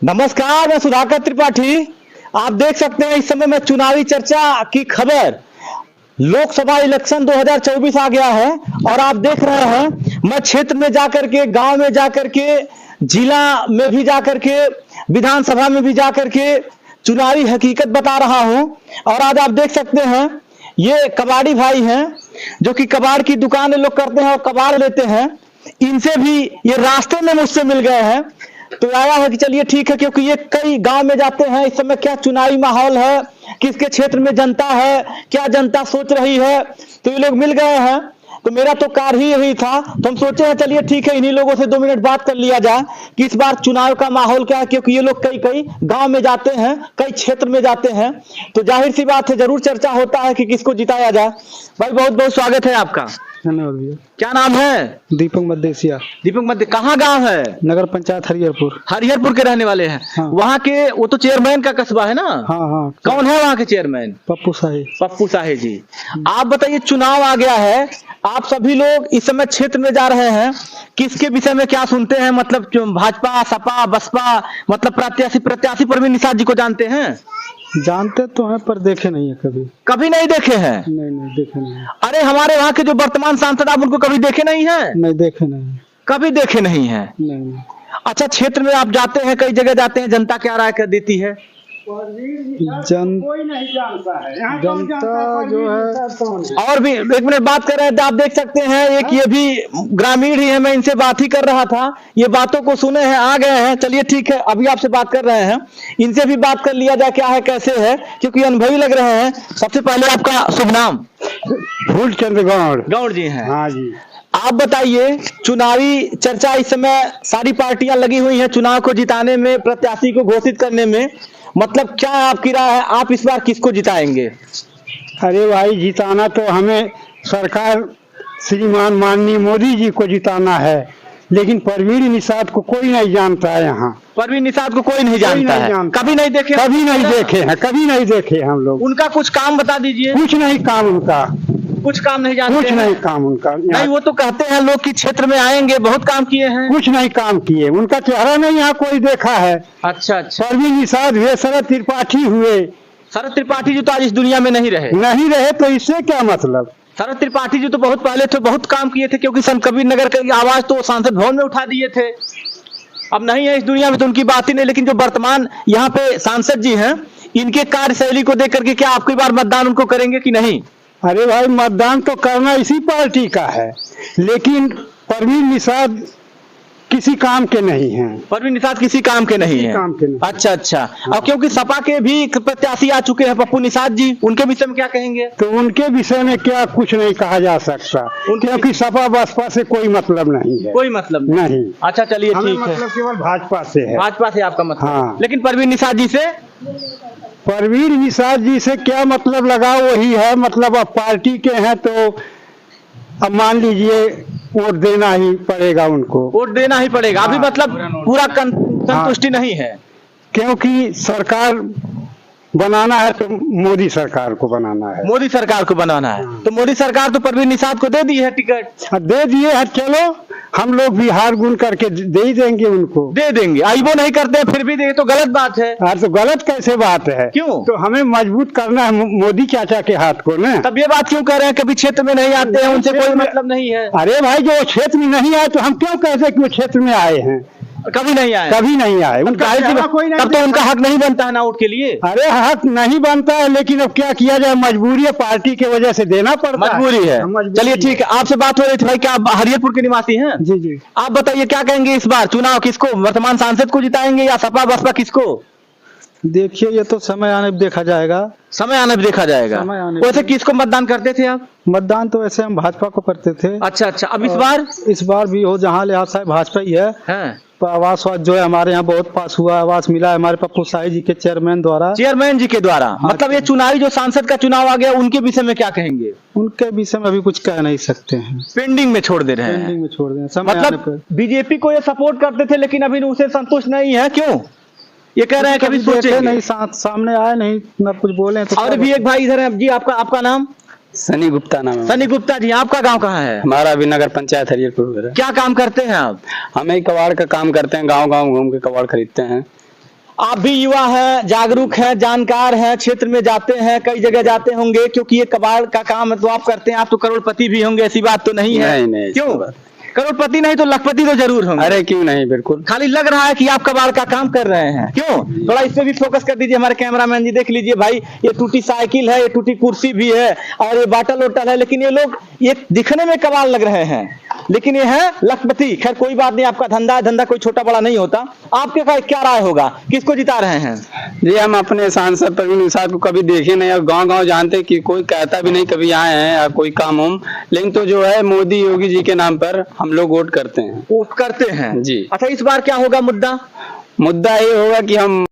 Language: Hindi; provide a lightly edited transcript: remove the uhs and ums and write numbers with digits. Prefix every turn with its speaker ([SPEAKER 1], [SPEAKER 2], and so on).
[SPEAKER 1] नमस्कार, मैं सुधाकर त्रिपाठी। आप देख सकते हैं इस समय मैं चुनावी चर्चा की खबर। लोकसभा इलेक्शन 2024 आ गया है और आप देख रहे हैं मैं क्षेत्र में जाकर के, गांव में जाकर के, जिला में भी जाकर के, विधानसभा में भी जाकर के चुनावी हकीकत बता रहा हूं। और आज आप देख सकते हैं ये कबाड़ी भाई हैं जो कि कबाड़ की दुकानें लोग करते हैं और कबाड़ लेते हैं। इनसे भी ये रास्ते में मुझसे मिल गए हैं तो आया है कि चलिए ठीक है, क्योंकि ये कई गांव में जाते हैं। इस समय क्या चुनावी माहौल है, किसके क्षेत्र में जनता है, क्या जनता सोच रही है, तो ये लोग मिल गए हैं। तो मेरा तो कार्य ही यही था, तो हम सोचे हैं चलिए ठीक है इन्हीं लोगों से 2 मिनट बात कर लिया जाए कि इस बार चुनाव का माहौल क्या है, क्योंकि ये लोग कई कई गांव में जाते हैं, कई क्षेत्र में जाते हैं, तो जाहिर सी बात है जरूर चर्चा होता है कि किसको जिताया जाए। भाई बहुत बहुत स्वागत है आपका।
[SPEAKER 2] धन्यवाद भैया।
[SPEAKER 1] क्या नाम है?
[SPEAKER 2] दीपक मदेसिया।
[SPEAKER 1] दीपक मध्य, कहाँ गांव है?
[SPEAKER 2] नगर पंचायत हरिहरपुर।
[SPEAKER 1] हरिहरपुर के रहने वाले हैं।
[SPEAKER 2] हाँ।
[SPEAKER 1] वहाँ के वो तो चेयरमैन का कस्बा है ना?
[SPEAKER 2] हाँ हाँ।
[SPEAKER 1] कौन है वहाँ के चेयरमैन?
[SPEAKER 2] पप्पू साहे।
[SPEAKER 1] पप्पू साहे जी। आप बताइए, चुनाव आ गया है, आप सभी लोग इस समय क्षेत्र में जा रहे हैं, किसके विषय में क्या सुनते हैं? मतलब भाजपा, सपा, बसपा, मतलब प्रत्याशी परवीन निषाद जी को जानते हैं?
[SPEAKER 2] जानते तो हैं पर देखे नहीं है कभी।
[SPEAKER 1] कभी नहीं देखे हैं?
[SPEAKER 2] नहीं देखे नहीं।
[SPEAKER 1] अरे हमारे वहाँ के जो वर्तमान सांसद, आप उनको कभी देखे नहीं है?
[SPEAKER 2] नहीं देखे नहीं।
[SPEAKER 1] कभी देखे नहीं है?
[SPEAKER 2] नहीं।
[SPEAKER 1] अच्छा, क्षेत्र में आप जाते हैं, कई जगह जाते हैं, जनता क्या राय कर देती है?
[SPEAKER 2] कोई नहीं जानता है जनता जो है।
[SPEAKER 1] और भी एक मिनट बात कर रहे हैं, आप देख सकते हैं एक ये भी ग्रामीण ही है, मैं इनसे बात ही कर रहा था, ये बातों को सुने हैं, आ गए हैं। चलिए ठीक है, अभी आपसे बात कर रहे हैं, इनसे भी बात कर लिया जाए क्या है कैसे है, क्योंकि अनुभवी लग रहे हैं। सबसे पहले आपका शुभ नाम?
[SPEAKER 2] फूलचंद गौड़
[SPEAKER 1] जी हैं।
[SPEAKER 2] हाँ जी।
[SPEAKER 1] आप बताइए, चुनावी चर्चा इस समय सारी पार्टियां लगी हुई हैं चुनाव को जिताने में, प्रत्याशी को घोषित करने में, मतलब क्या आपकी राय है, आप इस बार किसको जिताएंगे?
[SPEAKER 2] अरे भाई, जिताना तो हमें सरकार श्रीमान माननीय मोदी जी को जिताना है, लेकिन परवीन निषाद को कोई नहीं जानता है। यहाँ
[SPEAKER 1] परवीन निषाद को कोई नहीं जानता है? कभी नहीं देखे?
[SPEAKER 2] कभी नहीं देखे हैं, कभी नहीं देखे हम लोग।
[SPEAKER 1] उनका कुछ काम बता दीजिए।
[SPEAKER 2] कुछ नहीं काम उनका।
[SPEAKER 1] कुछ काम नहीं जानते?
[SPEAKER 2] कुछ नहीं काम उनका।
[SPEAKER 1] नहीं, वो तो कहते हैं लोग कि क्षेत्र में आएंगे, बहुत काम किए हैं।
[SPEAKER 2] कुछ नहीं काम किए, उनका चेहरा नहीं यहाँ कोई देखा है।
[SPEAKER 1] अच्छा अच्छा।
[SPEAKER 2] परवीन निषाद हुए, शरद त्रिपाठी हुए।
[SPEAKER 1] शरद त्रिपाठी जी तो आज इस दुनिया में नहीं रहे
[SPEAKER 2] तो इससे क्या मतलब?
[SPEAKER 1] शरद त्रिपाठी जी तो बहुत पहले थे, बहुत काम किए थे, क्योंकि संत कबीर नगर की आवाज तो सांसद भवन में उठा दिए थे। अब नहीं है इस दुनिया में तो उनकी बात ही नहीं। लेकिन जो वर्तमान यहाँ पे सांसद जी हैं, इनके कार्यशैली को देख करके क्या आपकी बार मतदान उनको करेंगे कि नहीं?
[SPEAKER 2] अरे भाई, मतदान तो करना इसी पार्टी का है, लेकिन परवीन निषाद किसी काम के नहीं हैं।
[SPEAKER 1] परवीन निषाद किसी काम के नहीं है?
[SPEAKER 2] काम के नहीं।
[SPEAKER 1] अच्छा अच्छा। और क्योंकि सपा के भी प्रत्याशी आ चुके हैं पप्पू निषाद जी, उनके विषय में क्या कहेंगे?
[SPEAKER 2] तो उनके विषय में क्या कुछ नहीं कहा जा सकता, क्योंकि सपा बसपा से कोई मतलब नहीं है।
[SPEAKER 1] कोई मतलब
[SPEAKER 2] नहीं।
[SPEAKER 1] अच्छा चलिए ठीक है,
[SPEAKER 2] मतलब केवल भाजपा से है।
[SPEAKER 1] भाजपा से आपका मतलब?
[SPEAKER 2] हाँ।
[SPEAKER 1] लेकिन परवीन निषाद जी से?
[SPEAKER 2] परवीन निषाद जी से क्या मतलब लगा, वही है मतलब। अब पार्टी के हैं तो अब मान लीजिए वोट देना ही पड़ेगा उनको।
[SPEAKER 1] वोट देना ही पड़ेगा। अभी मतलब पूरा संतुष्टि नहीं है,
[SPEAKER 2] क्योंकि सरकार बनाना है तो मोदी सरकार को बनाना है।
[SPEAKER 1] मोदी सरकार को बनाना है तो मोदी सरकार तो परवीन निषाद को दे दी है टिकट।
[SPEAKER 2] दे दिए है, चलो हम लोग भी हार गुन करके दे ही देंगे उनको।
[SPEAKER 1] दे देंगे, आईबो नहीं करते फिर भी दे, तो गलत बात है।
[SPEAKER 2] यार तो गलत कैसे बात है?
[SPEAKER 1] क्यों?
[SPEAKER 2] तो हमें मजबूत करना है मोदी चाचा के हाथ को ना।
[SPEAKER 1] तब ये बात क्यों कह रहे हैं कभी क्षेत्र में नहीं आते हैं, उनसे कोई मतलब नहीं है?
[SPEAKER 2] अरे भाई, जो क्षेत्र में नहीं आए तो हम क्यों कहते कि वो क्षेत्र में आए हैं?
[SPEAKER 1] कभी नहीं आए?
[SPEAKER 2] कभी नहीं आए।
[SPEAKER 1] तब तो उनका हक नहीं बनता है ना वोट के लिए?
[SPEAKER 2] अरे हक नहीं बनता है, लेकिन अब क्या किया जाए, मजबूरी है, पार्टी की वजह से देना पड़ता है।
[SPEAKER 1] मजबूरी है। चलिए ठीक है, आपसे बात हो रही थी भाई, क्या आप हरिहरपुर के निवासी हैं?
[SPEAKER 2] जी जी।
[SPEAKER 1] आप बताइए क्या कहेंगे, इस बार चुनाव किसको, वर्तमान सांसद को जिताएंगे या सपा बसपा, किसको?
[SPEAKER 2] देखिए, ये तो समय आने पर देखा जाएगा।
[SPEAKER 1] समय आने पर देखा जाएगा। वैसे किसको मतदान करते थे आप?
[SPEAKER 2] मतदान तो वैसे हम भाजपा को करते थे।
[SPEAKER 1] अच्छा अच्छा। अब इस बार
[SPEAKER 2] भी हो जहाँ लिहाज साहब भाजपा ही है। आवास जो है हमारे यहाँ बहुत पास हुआ, आवास मिला है हमारे पप्पू साही जी के चेयरमैन जी के द्वारा। हाँ, मतलब ये चुनावी जो सांसद का चुनाव आ गया, उनके विषय में क्या कहेंगे? उनके विषय में अभी कुछ कह नहीं सकते हैं, पेंडिंग में छोड़ दे रहे हैं। पेंडिंग में छोड़ दे रहे हैं। मतलब बीजेपी को ये सपोर्ट करते थे, लेकिन अभी उसे संतुष्ट नहीं है। क्यों ये कह रहे हैं? कभी सोचे नहीं, सामने आए नहीं, न कुछ बोले तो। और भी एक भाई इधर है जी, आपका नाम?
[SPEAKER 3] सनी गुप्ता नाम है।
[SPEAKER 1] सनी गुप्ता जी, आपका गांव कहाँ है?
[SPEAKER 3] हमारा अभी नगर पंचायत हरिहरपुर है।
[SPEAKER 1] क्या काम करते हैं आप?
[SPEAKER 3] हमें कबाड़ का काम करते हैं, गांव गांव घूम के कबाड़ खरीदते हैं।
[SPEAKER 1] आप भी युवा हैं, जागरूक हैं, जानकार हैं, क्षेत्र में जाते हैं, कई जगह जाते होंगे, क्योंकि ये कबाड़ का काम तो आप करते हैं, आप तो करोड़पति भी होंगे, ऐसी बात तो नहीं है?
[SPEAKER 3] नहीं,
[SPEAKER 1] क्यों? करोड़पति नहीं तो लखपति तो जरूर होंगे।
[SPEAKER 3] अरे क्यों नहीं, बिल्कुल।
[SPEAKER 1] खाली लग रहा है कि आप कबाड़ का काम कर रहे हैं, क्यों? थोड़ा इस पे भी फोकस कर दीजिए हमारे कैमरामैन जी, देख लीजिए भाई, ये टूटी साइकिल है, ये टूटी कुर्सी भी है, और ये बाटल वोटल है, लेकिन ये लोग ये दिखने में कबाड़ लग रहे हैं, लेकिन ये है लखपति। खैर कोई बात नहीं, आपका धंधा है, धंधा कोई छोटा बड़ा नहीं होता। आपके क्या राय होगा, किसको जिता रहे हैं?
[SPEAKER 3] जी हम अपने सांसद प्रवीण निषाद को कभी देखे नहीं, और गांव-गांव जानते कि कोई कहता भी नहीं कभी आए हैं या कोई काम हम, लेकिन तो जो है मोदी योगी जी के नाम पर हम लोग वोट करते हैं।
[SPEAKER 1] वोट करते हैं
[SPEAKER 3] जी।
[SPEAKER 1] अच्छा, इस बार क्या होगा मुद्दा?
[SPEAKER 3] मुद्दा ये होगा कि हम